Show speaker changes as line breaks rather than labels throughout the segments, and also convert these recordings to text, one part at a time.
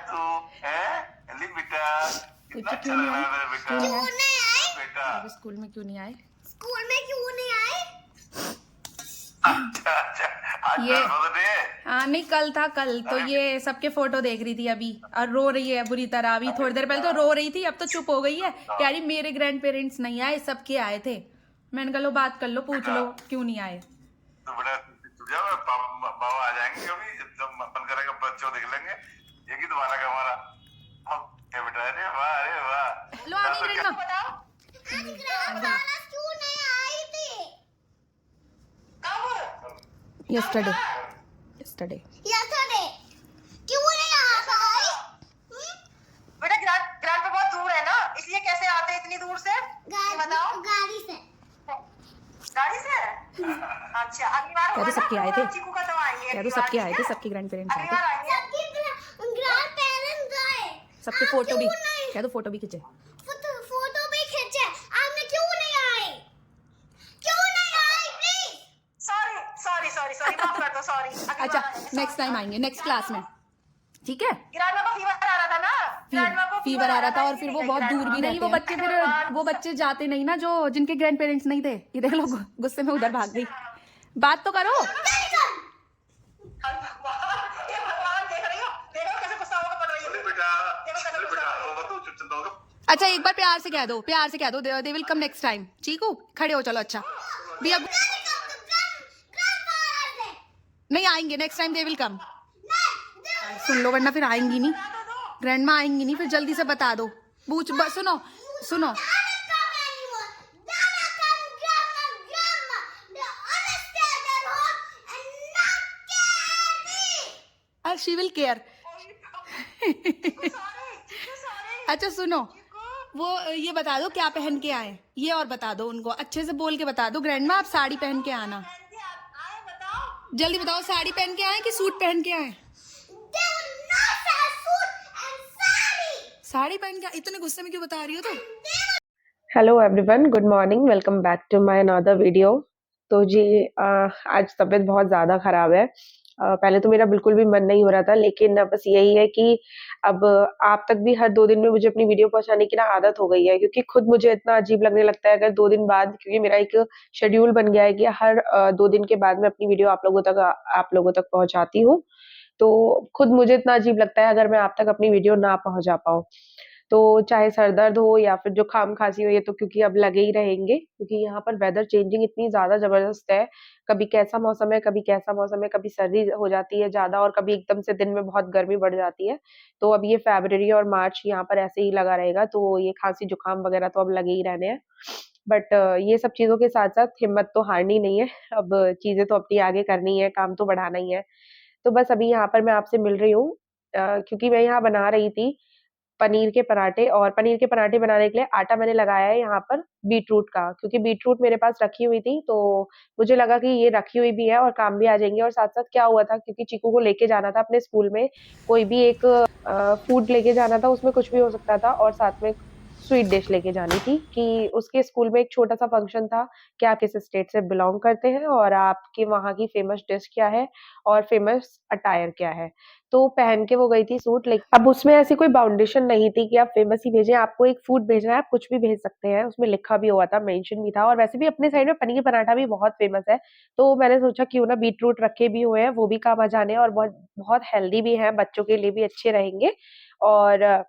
तू है बेटा, कितना अच्छा
क्यों
लग
नहीं
रहा है
आए?
मेरा बेटा।
क्यों नहीं आए?
बेटा
अभी स्कूल में क्यों नहीं आए?
स्कूल में क्यों नहीं आए?
अच्छा आज
ये
बर्थडे है।
हाँ नहीं, कल था कल तो
अरे
ये सबके फोटो देख रही थी अभी और रो रही है बुरी तरह। अभी थोड़ी देर पहले तो रो रही थी, अब तो चुप हो गई है। कह रही मेरे ग्रैंड पेरेंट्स नहीं आए, सबके आए थे। मैंने कहा लो बात कर लो, पूछ लो क्यों नहीं आए।
तो बेटा तू जा, बाबा आ जाएंगे कभी जब मन करेगा बच्चों देख लेंगे। ये की दोबारा का हमारा अब क्या बेटा। अरे वाह अरे वाह।
लो आ गई ग्रैंड माँ।
आज ग्रैंडफादर क्यों नहीं आए थे? कब?
यस्टरडे यस्टरडे
यस्टरडे क्यों नहीं आ पाए?
बेटा ग्रांड पे बहुत दूर है ना, इसलिए कैसे आते इतनी दूर से? ये बताओ।
गाड़ी से।
गाड़ी से? अच्छा अगली बार
कह दो सबके आए थे,
चीकू का तो आएंगे।
कह दो सबके आए थे, सबके ग्रैंड पेरेंट्स आए
अगली बार
थे,
आएंगे।
सबके ग्रैंड पेरेंट्स आए।
सबके
आप
फोटो भी,
क्यों नहीं?
कह दो फोटो भी खींचे।
फोटो भी खींचे। आपने क्यों नहीं आए? क्यों नहीं आए? Please.
Sorry sorry sorry sorry, माफ कर दो, सॉरी।
अच्छा नेक्स्ट टाइम आएंगे, नेक्स्ट क्लास में, ठीक है।
ग्रांड को फीवर आ रहा था ना, ग्रांड को
फीवर आ रहा था और फिर वो बहुत दूर भी नहीं, वो बच्चे फिर वो बच्चे जाते नहीं ना जो जिनके ग्रैंड पेरेंट्स नहीं थे। ये देख लो गुस्से में उधर भाग गई। बात तो करो।
ये भगवान देख रही हो, देखो कैसे गुस्सा होकर पड़ रही है।
अरे बेटा अरे बेटा वो तू चुप होगा।
अच्छा एक बार प्यार से कह दो, प्यार से कह दो, they will come next time. Chiku खड़े हो, चलो। अच्छा भी अब नहीं आएंगे, next time they will come. सुन लो वरना फिर आएंगी नहीं, ग्रैंड माँ आएंगी नहीं फिर। जल्दी से बता दो। पूछ सुनो सुनो, शी विल केयर। अच्छा सुनो, वो ये बता दो क्या पहन के आए, ये और बता दो उनको, अच्छे से बोल के बता दो। ग्रैंड माँ आप साड़ी पहन के आना, जल्दी बताओ। साड़ी पहन के आए कि सूट पहन के आए? साड़ी पहन के। इतने गुस्से में क्यों बता रही हो तुम?
Hello everyone, good morning, welcome back to my another video. तो जी आज तबीयत बहुत ज़्यादा ख़राब है। पहले तो मेरा बिल्कुल भी मन नहीं हो रहा था, लेकिन बस यही है कि अब आप तक भी हर 2 दिन में मुझे अपनी वीडियो पहुँचाने की ना आदत हो गई है, क्योंकि खुद मुझे इतना अजीब लगने लगता है अगर 2 दिन बाद, क्योंकि मेरा एक शेड्यूल बन गया है कि हर 2 दिन के बाद मैं अपनी वीडियो आप लोगों तक पहुँचाती हूँ। तो खुद मुझे इतना अजीब लगता है अगर मैं आप तक अपनी वीडियो ना पहुँचा पाऊँ। तो चाहे सर दर्द हो या फिर जुकाम-खाँसी हो, ये तो क्योंकि अब लगे ही रहेंगे, क्योंकि यहाँ पर वेदर चेंजिंग इतनी ज़्यादा ज़बरदस्त है। कभी कैसा मौसम है, कभी कैसा मौसम है, कभी सर्दी हो जाती है ज़्यादा और कभी एकदम से दिन में बहुत गर्मी बढ़ जाती है। तो अब ये फ़रवरी और मार्च यहाँ पर ऐसे ही लगा रहेगा, तो ये खाँसी-जुकाम वगैरह तो अब लगे ही रहने हैं। बट ये सब चीज़ों के साथ-साथ हिम्मत तो हारनी नहीं है। अब चीज़ें तो अपनी आगे करनी है, काम तो बढ़ाना ही है। तो बस अभी यहाँ पर मैं आपसे मिल रही हूँ क्योंकि मैं यहाँ बना रही थी पनीर के पराठे, और पनीर के पराठे बनाने के लिए आटा मैंने लगाया है यहाँ पर बीटरूट का, क्योंकि बीटरूट मेरे पास रखी हुई थी, तो मुझे लगा कि ये रखी हुई भी है और काम भी आ जाएँगी। और साथ-साथ क्या हुआ था, क्योंकि चीकू को लेके जाना था अपने स्कूल में, कोई भी एक फूड लेके जाना था, उसमें कुछ भी हो सकता था, और साथ में स्वीट डिश लेके जानी थी कि उसके स्कूल में एक छोटा-सा फंक्शन था कि आप किस स्टेट से बिलॉन्ग करते हैं और आपके वहाँ की फेमस डिश क्या है और फेमस अटायर क्या है। तो पहन के वो गई थी सूट, अब उसमें ऐसी कोई बाउंडेशन नहीं थी कि आप फेमस ही भेजें, आपको एक फूड भेजना है, आप कुछ भी भेज सकते हैं। उसमें लिखा भी हुआ था, मेंशन भी था, और वैसे भी अपने साइड में पनीर पराठा भी बहुत फेमस है। तो मैंने सोचा क्यों ना बीटरूट रखे भी हुए हैं, वो भी काम आ जाने, और बहुत बहुत हेल्दी भी है, बच्चों के लिए भी अच्छे रहेंगे, और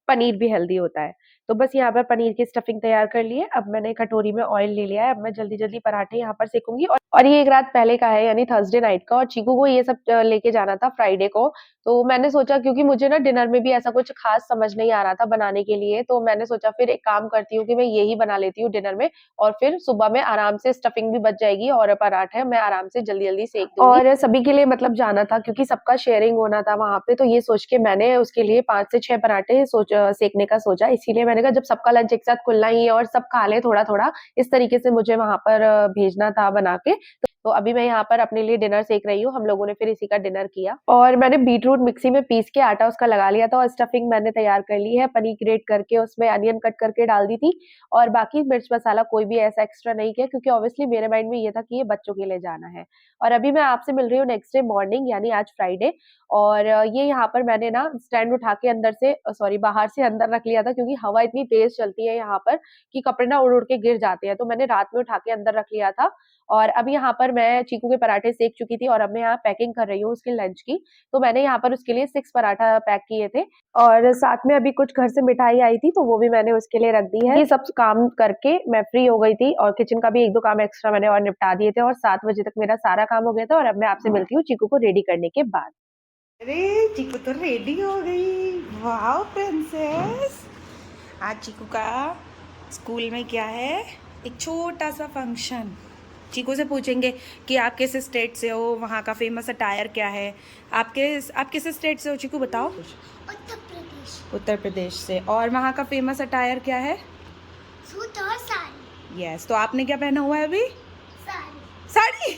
पनीर भी हेल्दी होता है। तो बस यहाँ पर पनीर की स्टफिंग तैयार कर ली है। अब मैंने कटोरी में ऑयल ले लिया है। अब मैं जल्दी-जल्दी पराठे यहाँ पर सेकूँगी, और ये एक रात पहले का है, यानी थर्सडे नाइट का, और चीकू को ये सब लेके जाना था फ्राइडे को। तो मैंने सोचा, क्योंकि मुझे ना डिनर में भी ऐसा कुछ खास समझ नहीं आ रहा था बनाने के लिए, तो मैंने सोचा फिर एक काम करती हूँ कि मैं यही बना लेती हूँ डिनर में, और फिर सुबह में आराम से स्टफिंग भी बच जाएगी और पराठे मैं आराम से जल्दी-जल्दी सेक दूँगी। और सभी के लिए मतलब जाना था, क्योंकि सबका शेयरिंग होना था वहाँ पे, तो ये सोच के मैंने उसके लिए 5 से 6 पराठे सेकने का सोचा। इसीलिए मैंने कहा जब सबका लंच एक साथ खुलना ही है और सब खा लें थोड़ा-थोड़ा, इस तरीके से मुझे वहाँ पर भेजना था बना के। तो अभी मैं यहाँ पर अपने लिए डिनर सेक रही हूँ। हम लोगों ने फिर इसी का डिनर किया और मैंने बीटरूट मिक्सी में पीस के आटा उसका लगा लिया था और स्टफिंग मैंने तैयार कर ली है। पनीर ग्रेट करके उसमें अनियन कट करके डाल दी थी और बाकी मिर्च मसाला कोई भी ऐसा एक्स्ट्रा नहीं किया क्योंकि ऑब्वियसली मेरे माइंड में ये था कि ये बच्चों के लिए जाना है। और अभी मैं आपसे मिल रही हूँ नेक्स्ट डे मॉर्निंग यानी आज फ्राइडे। और ये यहाँ पर मैंने ना स्टैंड उठा के अंदर से सॉरी बाहर से अंदर रख लिया था क्योंकि हवा इतनी तेज चलती है यहाँ पर कि कपड़े ना उड़ उड़ के गिर जाते हैं, तो मैंने रात में उठा के अंदर रख लिया था। और अब यहाँ पर मैं चीकू के पराठे सेक चुकी थी और अब मैं यहाँ पैकिंग कर रही हूँ उसके लंच की। तो मैंने यहाँ पर उसके लिए 6 पराठा पैक किए थे और साथ में अभी कुछ घर से मिठाई आई थी तो वो भी मैंने उसके लिए रख दी है। ये सब काम करके मैं फ्री हो गई थी और किचन का भी 1-2 काम एक्स्ट्रा मैंने और निपटा दिए थे और 7 बजे तक मेरा सारा काम हो गया था। और अब मैं आपसे मिलती हूँ चीकू को रेडी करने के बाद।
अरे चीकू तो रेडी हो गई, वाह प्रिंसेस। आज चीकू का स्कूल में क्या है, एक छोटा सा फंक्शन। चीकू से पूछेंगे कि आप किस स्टेट से हो, वहाँ का फेमस अटायर क्या है। आप किस स्टेट से हो चीकू बताओ?
उत्तर प्रदेश।
उत्तर प्रदेश से। और वहाँ का फेमस अटायर क्या है?
सूट और साड़ी।
यस, तो आपने क्या पहना हुआ है अभी?
साड़ी।
साड़ी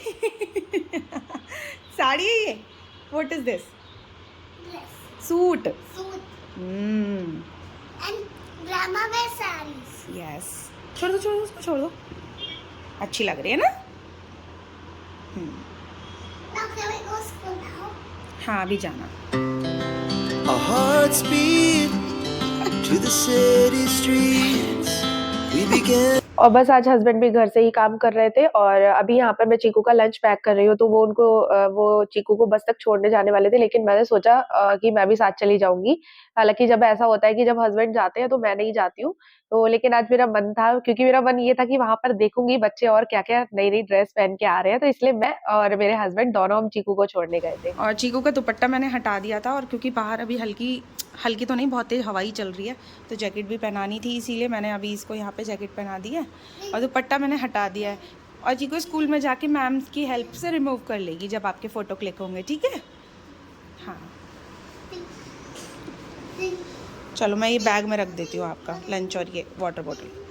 साड़ी है ये। What is this?
Dress.
Suit.
Suit
hmm,
and grandma wear saris.
Yes. छोड़ दो उसको, छोड़ दो। अच्छी लग रही है ना?
Now can we go school now?
हाँ अभी जाना।
Our hearts beat to the city streets. We began.
और बस आज हस्बैंड भी घर से ही काम कर रहे थे और अभी यहाँ पर मैं चीकू का लंच पैक कर रही हूँ। तो वो चीकू को बस तक छोड़ने जाने वाले थे लेकिन मैंने सोचा कि मैं भी साथ चली जाऊंगी। हालांकि जब ऐसा होता है कि जब हस्बैंड जाते हैं तो मैं नहीं जाती हूँ। तो लेकिन आज मेरा मन था क्योंकि मेरा मन ये था कि वहां पर देखूंगी बच्चे और क्या क्या नई नई ड्रेस पहन के आ रहे हैं, तो इसलिए मैं और मेरे हस्बैंड दोनों हम चीकू को छोड़ने गए थे।
और चीकू का दुपट्टा मैंने हटा दिया था और क्योंकि बाहर अभी हल्की तो नहीं, बहुत तेज हवा ही चल रही है तो जैकेट भी पहनानी थी, इसीलिए मैंने अभी इसको यहाँ पे जैकेट पहना दी है और दुपट्टा मैंने हटा दिया है। और चीकू स्कूल में जाके मैम की हेल्प से रिमूव कर लेगी जब आपके फ़ोटो क्लिक होंगे, ठीक है? हाँ चलो मैं ये बैग में रख देती हूँ आपका लंच और ये वाटर बॉटल।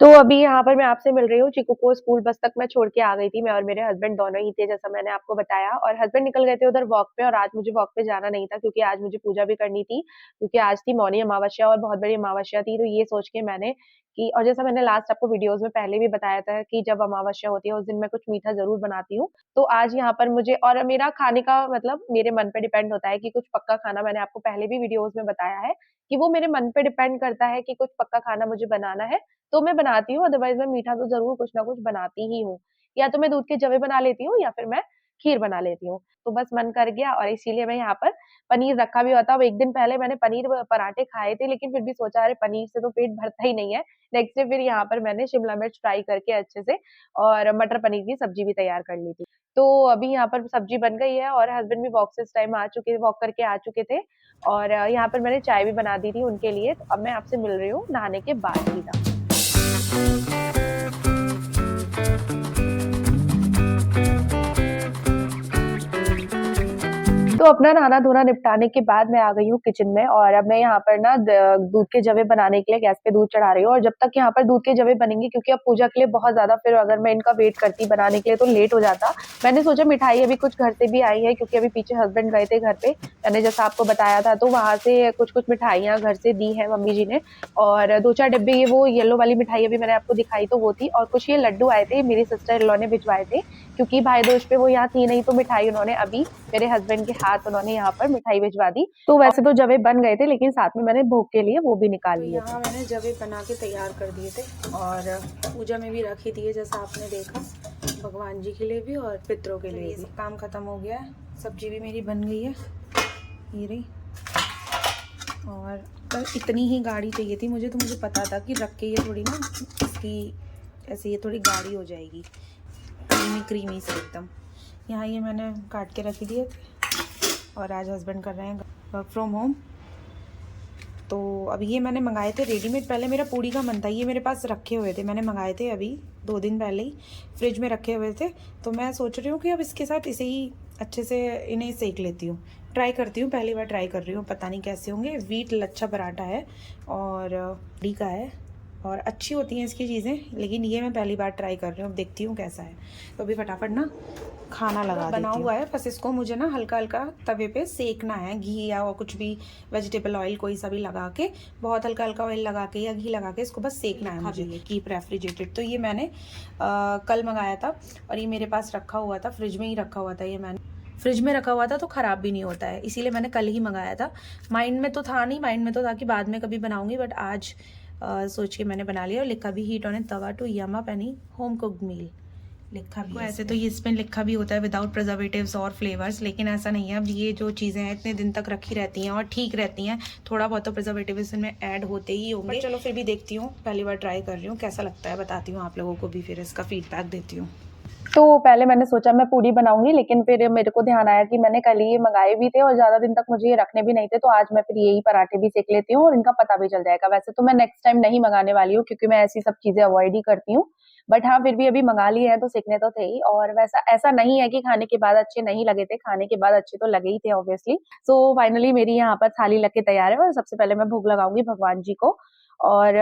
तो अभी यहाँ पर मैं आपसे मिल रही हूँ। चीकू को स्कूल बस तक मैं छोड़ के आ गई थी, मैं और मेरे हस्बैंड दोनों ही थे जैसा मैंने आपको बताया। और हस्बैंड निकल गए थे उधर वॉक पे और आज मुझे वॉक पे जाना नहीं था क्योंकि आज मुझे पूजा भी करनी थी क्योंकि आज थी मौनी अमावस्या और बहुत बड़ी अमावस्या थी। तो ये सोच के मैंने कि और जैसा मैंने लास्ट आपको वीडियोस में पहले भी बताया था कि जब अमावस्या होती है उस दिन मैं कुछ मीठा जरूर बनाती हूँ। तो आज यहाँ पर मुझे और मेरा खाने का मतलब मेरे मन पे डिपेंड होता है कि कुछ पक्का खाना, मैंने आपको पहले भी वीडियोस में बताया है कि वो मेरे मन पे डिपेंड करता है कि कुछ पक्का खाना मुझे बनाना है तो मैं बनाती हूँ, अदरवाइज मैं मीठा तो ज़रूर कुछ ना कुछ बनाती ही हूँ। या तो मैं दूध के जवे बना लेती हूँ या फिर मैं खीर बना लेती हूँ। तो बस मन कर गया और इसीलिए मैं यहाँ पर पनीर रखा भी हुआ था। अब 1 दिन पहले मैंने पनीर पराठे खाए थे लेकिन फिर भी सोचा अरे पनीर से तो पेट भरता ही नहीं है। नेक्स्ट डे फिर यहाँ पर मैंने शिमला मिर्च फ्राई करके अच्छे से और मटर पनीर की सब्जी भी तैयार कर ली थी। तो अभी यहाँ पर सब्जी बन गई है और हस्बैंड भी वॉक से इस टाइम वॉक करके आ चुके थे और यहाँ पर मैंने चाय भी बना दी थी उनके लिए। तो अब मैं आपसे मिल रही हूँ नहाने के बाद सीधा। तो अपना नहाना धोना निपटाने के बाद मैं आ गई हूँ किचन में और अब मैं यहाँ पर ना दूध के जवे बनाने के लिए गैस पे दूध चढ़ा रही हूँ। और जब तक यहाँ पर दूध के जवे बनेंगे क्योंकि अब पूजा के लिए बहुत ज्यादा फिर अगर मैं इनका वेट करती बनाने के लिए तो लेट हो जाता। मैंने सोचा मिठाई अभी कुछ घर से भी आई है क्योंकि अभी पीछे हस्बैंड गए थे घर पे, मैंने जैसा आपको बताया था, तो वहां से कुछ मिठाइयाँ घर से दी है मम्मी जी ने। और 2-4 डिब्बे ये वो येलो वाली मिठाई अभी मैंने आपको दिखाई तो वो थी और कुछ ये लड्डू आए थे, मेरी सिस्टर इन लॉ ने भिजवाए थे क्योंकि भाई दूज पे वो यहाँ थी नहीं तो मिठाई उन्होंने अभी मेरे हस्बैंड के हाथ उन्होंने यहाँ पर मिठाई भिजवा दी। तो वैसे तो जवे बन गए थे लेकिन साथ में मैंने भोग के लिए वो भी निकाल लिए।
यहाँ मैंने जवे बना के तैयार कर दिए थे और पूजा में भी रख ही दिए जैसा आपने देखा, भगवान जी के लिए भी और पितरों के लिए भी। काम खत्म हो गया है, सब्जी भी मेरी बन गई है ये रही। और बस इतनी ही गाढ़ी चाहिए थी मुझे, तो मुझे पता था कि रख के ये थोड़ी ना इसकी ऐसे ये थोड़ी गाढ़ी हो जाएगी, क्रीमी से एकदम। यहाँ ये मैंने काट के रख दिए थे और आज हस्बैंड कर रहे हैं वर्क फ्रॉम होम। तो अभी ये मैंने मंगाए थे रेडीमेड, पहले मेरा पूड़ी का मन था, ये मेरे पास रखे हुए थे, मैंने मंगाए थे अभी 2 दिन पहले ही फ्रिज में रखे हुए थे। तो मैं सोच रही हूँ कि अब इसके साथ इसे ही अच्छे से इन्हें सेक लेती हूँ, ट्राई करती हूँ, पहली बार ट्राई कर रही हूँ, पता नहीं कैसे होंगे। व्हीट लच्छा पराठा है और डी का है और अच्छी होती हैं इसकी चीज़ें, लेकिन ये मैं पहली बार ट्राई कर रही हूँ। अब देखती हूँ कैसा है। तो अभी फटाफट ना खाना लगा बना हुआ है, बस इसको मुझे ना हल्का हल्का तवे पे सेकना है, घी या और कुछ भी वेजिटेबल ऑयल कोई सा भी लगा के, बहुत हल्का हल्का ऑयल लगा के या घी लगा के इसको बस सेकना है मुझे। कीप रेफ्रिजरेटेड, तो ये मैंने कल मंगाया था और ये मेरे पास रखा हुआ था, फ्रिज में ही रखा हुआ था। ये मैंने फ्रिज में रखा हुआ था तो ख़राब भी नहीं होता है, इसीलिए मैंने कल ही मंगाया था। माइंड में तो था नहीं, माइंड में तो था कि बाद में कभी बनाऊंगी, बट आज सोच के मैंने बना लिया। और लिखा भी heat on a tawa to yum up any home cooked meal लिखा भी। ऐसे तो ये इसमें लिखा भी होता है विदाउट प्रिजर्वेटिव्स और फ्लेवर्स, लेकिन ऐसा नहीं है। अब ये जो चीज़ें हैं इतने दिन तक रखी रहती हैं और ठीक रहती हैं, थोड़ा बहुत तो प्रिजर्वेटिव्स इनमें ऐड होते ही होंगे। चलो फिर भी देखती हूँ, पहली बार ट्राई कर रही हूँ, कैसा लगता है बताती हूँ आप लोगों को भी, फिर इसका फीडबैक देती हूँ।
तो पहले मैंने सोचा मैं पूरी बनाऊंगी, लेकिन फिर मेरे को ध्यान आया कि मैंने कल ही ये मंगाए भी थे और ज्यादा दिन तक मुझे ये रखने भी नहीं थे, तो आज मैं फिर यही पराठे भी सेक लेती हूँ और इनका पता भी चल जाएगा। वैसे तो मैं नेक्स्ट टाइम नहीं मंगाने वाली हूँ, क्योंकि मैं ऐसी सब चीजें अवॉइड ही करती हूँ, बट हाँ फिर भी अभी मंगा लिए हैं तो सीखने तो थे ही। और वैसा ऐसा नहीं है कि खाने के बाद अच्छे नहीं लगे थे, खाने के बाद अच्छे तो लगे ही थे ऑब्वियसली। सो फाइनली मेरी यहाँ पर थाली लग के तैयार है और सबसे पहले मैं भोग लगाऊंगी भगवान जी को। और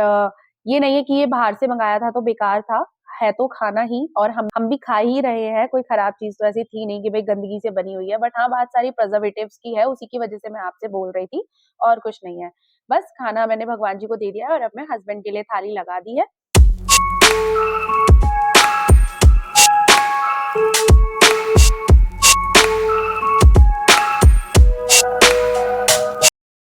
ये नहीं है कि ये बाहर से मंगाया था तो बेकार था, है तो खाना ही, और हम भी खा ही रहे हैं। कोई खराब चीज तो ऐसी थी नहीं कि भाई गंदगी से बनी हुई है, बट हाँ बात सारी प्रिजर्वेटिव्स की है, उसी की वजह से मैं आपसे बोल रही थी, और कुछ नहीं है। बस खाना मैंने भगवान जी को दे दिया है और अब मैं हस्बैंड के लिए थाली लगा दी है।